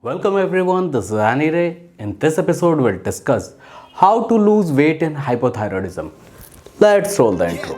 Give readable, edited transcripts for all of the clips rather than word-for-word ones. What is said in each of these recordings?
Welcome everyone, this is Annie Ray. In this episode, we'll discuss how to lose weight in hypothyroidism. Let's roll the intro.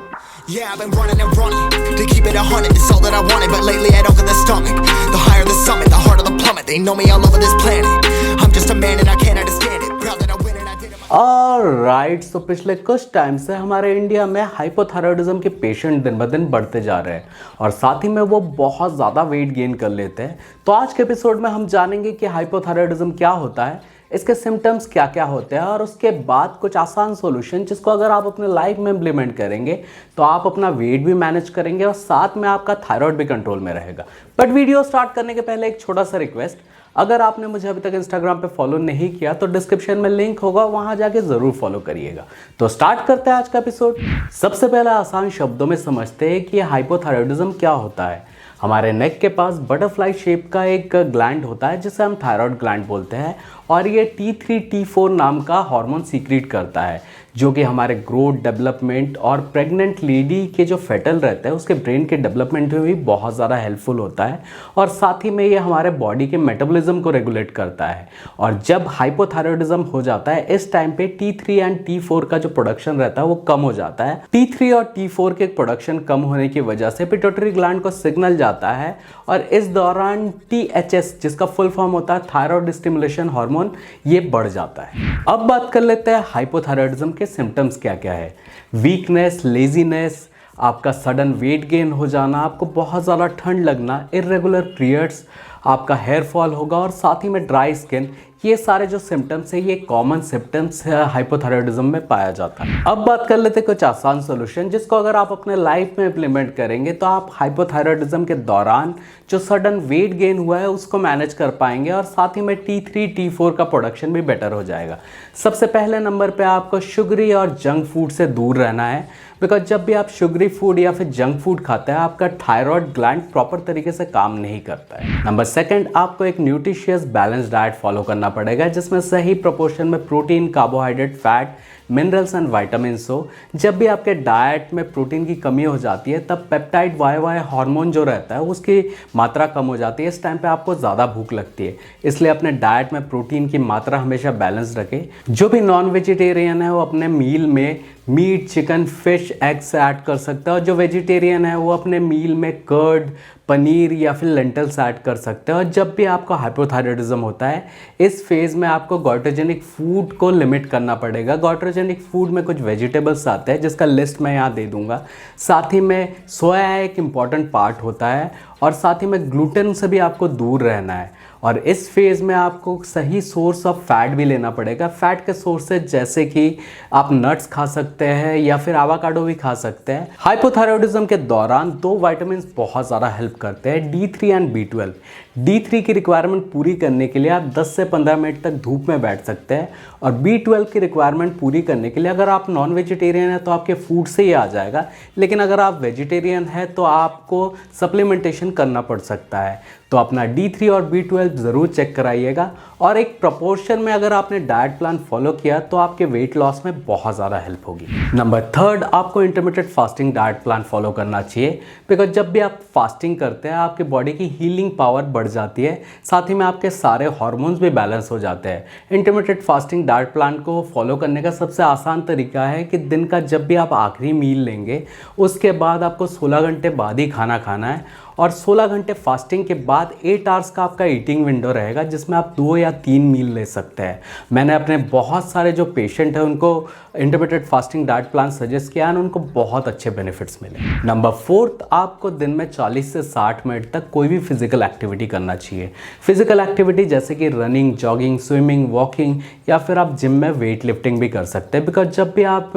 Yeah, I've been running and running to keep it 100. It's all that I wanted, but lately I don't get the stomach. The higher the summit, the harder the plummet. They know me all over this planet. I'm just a man and I can't understand it. Proud that I win and I did it. Alright, so पिछले कुछ time से हमारे India में hypothyroidism के patient दिन ब दिन बढ़ते जा रहे हैं और साथ ही में वो बहुत ज़्यादा वेट गेन कर लेते हैं। तो आज के एपिसोड में हम जानेंगे कि हाइपोथायराइडिज्म क्या होता है, इसके सिम्टम्स क्या क्या होते हैं और उसके बाद कुछ आसान सॉल्यूशन जिसको अगर आप अपने लाइफ में इम्प्लीमेंट करेंगे तो आप अपना वेट भी मैनेज करेंगे और साथ में आपका थायराइड भी कंट्रोल में रहेगा। बट वीडियो स्टार्ट करने के पहले एक छोटा सा रिक्वेस्ट, अगर आपने मुझे अभी तक इंस्टाग्राम पे फॉलो नहीं किया तो डिस्क्रिप्शन में लिंक होगा, वहां जाके ज़रूर फॉलो करिएगा। तो स्टार्ट करते हैं आज का एपिसोड। सबसे पहले आसान शब्दों में समझते हैं कि हाइपोथायराइडिज्म क्या होता है। हमारे नेक के पास बटरफ्लाई शेप का एक ग्लैंड होता है जिसे हम थायराइड ग्लैंड बोलते हैं और ये T3 T4 नाम का हार्मोन सीक्रेट करता है जो कि हमारे ग्रोथ, डेवलपमेंट और प्रेग्नेंट लेडी के जो फेटल रहता है उसके ब्रेन के डेवलपमेंट में भी बहुत ज़्यादा हेल्पफुल होता है और साथ ही में ये हमारे बॉडी के मेटाबॉलिज्म को रेगुलेट करता है। और जब हाइपोथायराइडिज्म हो जाता है इस टाइम पे T3 एंड T4 का जो प्रोडक्शन रहता है वो कम हो जाता है। T3 और T4 के प्रोडक्शन कम होने की वजह से पिट्यूटरी ग्लैंड को सिग्नल जाता है और इस दौरान THS जिसका फुल फॉर्म होता है थायराइड स्टिमुलेशन हार्मोन, ये बढ़ जाता है। अब बात कर लेते हैं हाइपोथायराइडिज्म के सिम्टम्स क्या क्या है। वीकनेस, लेजीनेस, आपका सडन वेट गेन हो जाना, आपको बहुत ज़्यादा ठंड लगना, इरेगुलर पीरियड्स, आपका हेयर फॉल होगा और साथ ही में ड्राई स्किन, ये सारे जो सिम्टम्स है ये कॉमन सिम्टम्स हाइपोथायराइडिज्म में पाया जाता है। अब बात कर लेते हैं कुछ आसान सोल्यूशन जिसको अगर आप अपने लाइफ में इम्प्लीमेंट करेंगे तो आप हाइपोथायराइडिज्म के दौरान जो सडन वेट गेन हुआ है उसको मैनेज कर पाएंगे और साथ ही में T3 T4 का प्रोडक्शन भी बेटर हो जाएगा। सबसे पहले नंबर पे आपको शुगरी और जंक फूड से दूर रहना है, बिकॉज जब भी आप शुगरी फूड या फिर जंक फूड खाते हैं आपका थायराइड ग्लैंड प्रॉपर तरीके से काम नहीं करता है। नंबर सेकंड, आपको एक न्यूट्रिशियस बैलेंस डाइट फॉलो करना पड़ेगा जिसमें सही प्रोपोर्शन में protein, carbohydrate, fat, minerals and vitamins हो। जब भी आपके डाइट में प्रोटीन की कमी हो जाती है तब पेप्टाइड YY हार्मोन जो रहता है उसकी मात्रा कम हो जाती है। इस टाइम पे आपको ज़्यादा भूख लगती है, इसलिए अपने डाइट में प्रोटीन की मात्रा हमेशा बैलेंस रखें। जो भी नॉन वेजिटेरियन है वो अपने मील में meat, chicken, fish, eggs add कर सकता है और जो वेजिटेरियन है वो अपने मील में कर्ड, पनीर या फिर लेंटल्स ऐड कर सकते हैं। और जब भी आपको हाइपोथायराइडिज्म होता है इस फेज़ में आपको गॉइट्रोजेनिक फूड को लिमिट करना पड़ेगा। गॉइट्रोजेनिक फूड में कुछ वेजिटेबल्स आते हैं जिसका लिस्ट मैं यहाँ दे दूँगा। साथ ही में सोया एक इम्पॉर्टेंट पार्ट होता है और साथ ही में ग्लूटेन से भी आपको दूर रहना है। और इस फेज़ में आपको सही सोर्स ऑफ फैट भी लेना पड़ेगा। फैट के सोर्सेज जैसे कि आप नट्स खा सकते हैं या फिर एवोकाडो भी खा सकते हैं। हाइपोथायराइडिज्म के दौरान दो विटामिन्स बहुत ज़्यादा हेल्प करते हैं, D3 एंड B12। D3 की रिक्वायरमेंट पूरी करने के लिए आप 10 से 15 मिनट तक धूप में बैठ सकते हैं और B12 की रिक्वायरमेंट पूरी करने के लिए अगर आप नॉन वेजिटेरियन हैं तो आपके फूड से ही आ जाएगा, लेकिन अगर आप वेजिटेरियन हैं तो आपको सप्लीमेंटेशन करना पड़ सकता है। तो अपना D3 और B12 ज़रूर चेक कराइएगा और एक प्रोपोर्शन में अगर आपने डाइट प्लान फॉलो किया तो आपके वेट लॉस में बहुत ज़्यादा हेल्प होगी। नंबर थर्ड, आपको intermittent fasting diet plan follow करना चाहिए, बिकॉज जब भी आप फास्टिंग करते हैं आपके बॉडी की हीलिंग पावर बढ़ जाती है, साथ ही में आपके सारे हार्मोन्स भी बैलेंस हो जाते हैं। इंटरमिटेंट फास्टिंग डाइट प्लान को फॉलो करने का सबसे आसान तरीका है कि दिन का जब भी आप आखिरी मील लेंगे उसके बाद आपको 16 घंटे बाद ही खाना खाना है और 16 घंटे फास्टिंग के बाद 8 आवर्स का आपका ईटिंग विंडो रहेगा जिसमें आप 2 या 3 मील ले सकते हैं। मैंने अपने बहुत सारे जो पेशेंट हैं उनको intermittent fasting diet plan suggest किया और उनको बहुत अच्छे बेनिफिट्स मिले। नंबर फोर्थ, आपको दिन में 40 से 60 मिनट तक कोई भी फिजिकल एक्टिविटी करना चाहिए। फिजिकल एक्टिविटी जैसे कि रनिंग, जॉगिंग, स्विमिंग, वॉकिंग या फिर आप जिम में वेट लिफ्टिंग भी कर सकते हैं, बिकॉज जब भी आप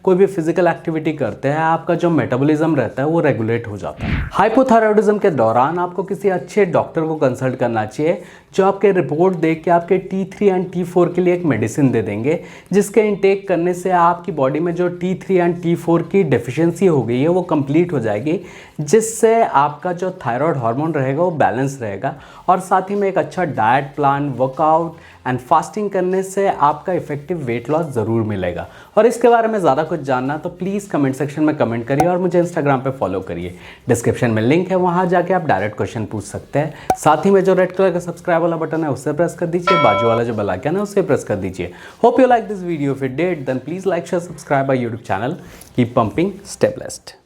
कोई भी फिजिकल एक्टिविटी करते हैं आपका जो मेटाबॉलिज्म रहता है वो रेगुलेट हो जाता है। हाइपोथायराइडिज्म के दौरान आपको किसी अच्छे डॉक्टर को कंसल्ट करना चाहिए जो आपके रिपोर्ट देख के आपके T3 एंड T4 के लिए एक मेडिसिन दे देंगे जिसके इंटेक करने से आपकी बॉडी में जो T3 एंड T4 की डेफिशिएंसी हो गई है वो कंप्लीट हो जाएगी, जिससे आपका जो थायराइड हार्मोन रहेगा वो बैलेंस रहेगा और साथ ही में एक अच्छा diet plan, workout and fasting करने से आपका इफेक्टिव वेट लॉस ज़रूर मिलेगा। और इसके बारे में ज़्यादा कुछ जानना तो प्लीज़ कमेंट सेक्शन में कमेंट करिए और मुझे इंस्टाग्राम पे फॉलो करिए। डिस्क्रिप्शन में लिंक है, वहाँ जाके आप डायरेक्ट क्वेश्चन पूछ सकते हैं। साथ ही में जो रेड कलर का सब्सक्राइब सब्सक्राइब वाला बटन है उससे प्रेस कर दीजिए, बाजू वाला जो बेल आइकन है उससे प्रेस कर दीजिए। Hope you like this video. If it did then please like share subscribe my YouTube channel. Keep pumping, stay blessed.